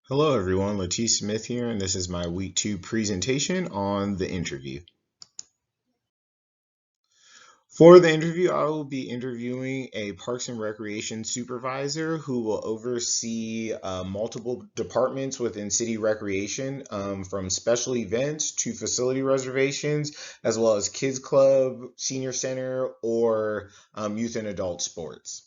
Hello everyone, Latif Smith here, and this is my week 2 presentation on the interview. For the interview, I will be interviewing a Parks and Recreation supervisor who will oversee multiple departments within city recreation, from special events to facility reservations, as well as kids club, senior center, or youth and adult sports.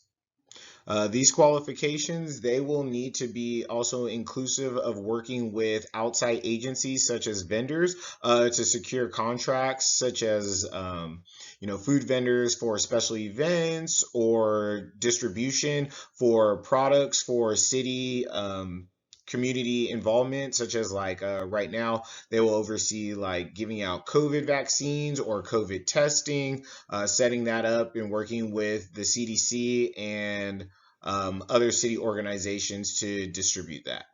These qualifications, they will need to be also inclusive of working with outside agencies such as vendors to secure contracts such as food vendors for special events or distribution for products for city community involvement, such as right now they will oversee like giving out COVID vaccines or COVID testing, setting that up and working with the CDC and other city organizations to distribute that.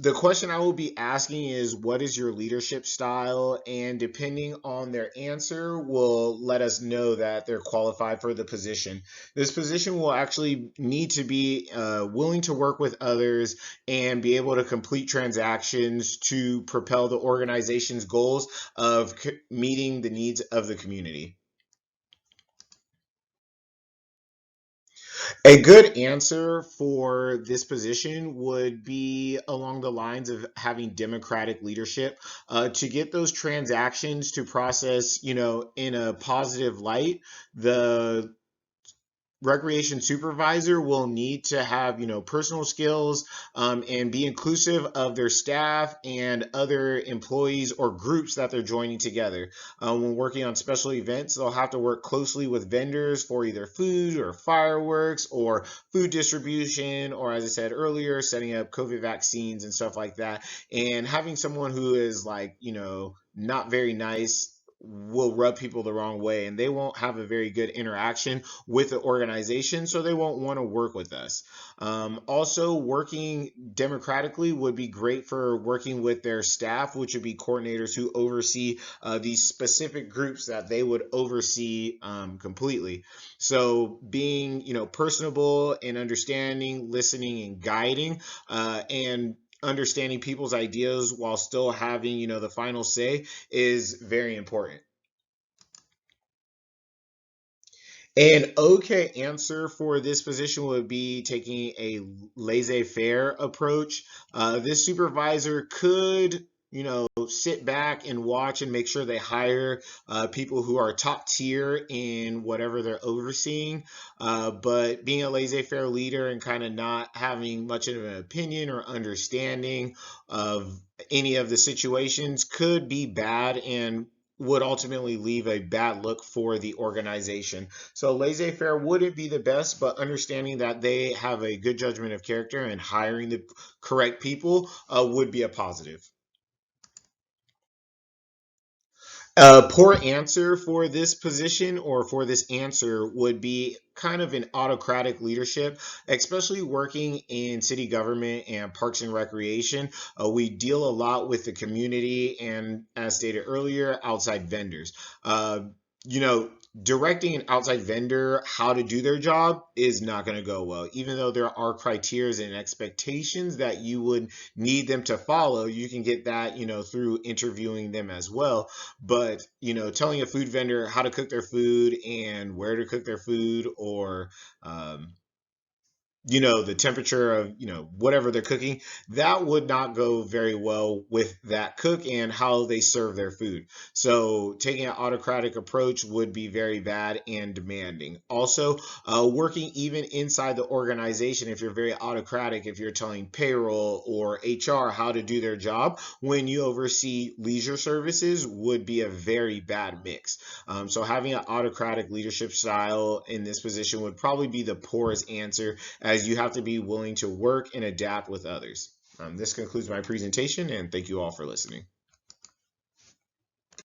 The question I will be asking is, what is your leadership style? And depending on their answer, will let us know that they're qualified for the position. This position will actually need to be willing to work with others and be able to complete transactions to propel the organization's goals of meeting the needs of the community. A good answer for this position would be along the lines of having democratic leadership to get those transactions to process, in a positive light. The recreation supervisor will need to have personal skills and be inclusive of their staff and other employees or groups that they're joining together. When working on special events, they'll have to work closely with vendors for either food or fireworks or food distribution, or as I said earlier, setting up COVID vaccines and stuff like that. And having someone who is not very nice will rub people the wrong way, and they won't have a very good interaction with the organization, so they won't want to work with us. Also, working democratically would be great for working with their staff, which would be coordinators who oversee these specific groups that they would oversee completely. So being, personable and understanding, listening and guiding, and understanding people's ideas while still having, the final say is very important. An okay answer for this position would be taking a laissez-faire approach. This supervisor could, sit back and watch and make sure they hire people who are top tier in whatever they're overseeing. But being a laissez-faire leader and kind of not having much of an opinion or understanding of any of the situations could be bad and would ultimately leave a bad look for the organization. So laissez-faire wouldn't be the best, but understanding that they have a good judgment of character and hiring the correct people would be a positive. A poor answer for this position or for this answer would be kind of an autocratic leadership, especially working in city government and parks and recreation. We deal a lot with the community and, as stated earlier, outside vendors. You know, Directing an outside vendor how to do their job is not going to go well. Even though there are criteria and expectations that you would need them to follow, you can get that, through interviewing them as well. But, telling a food vendor how to cook their food and where to cook their food, or the temperature of whatever they're cooking, that would not go very well with that cook and how they serve their food. So taking an autocratic approach would be very bad and demanding. Also, working even inside the organization, if you're very autocratic, if you're telling payroll or HR how to do their job when you oversee leisure services, would be a very bad mix. So having an autocratic leadership style in this position would probably be the poorest answer, as you have to be willing to work and adapt with others. This concludes my presentation, and thank you all for listening.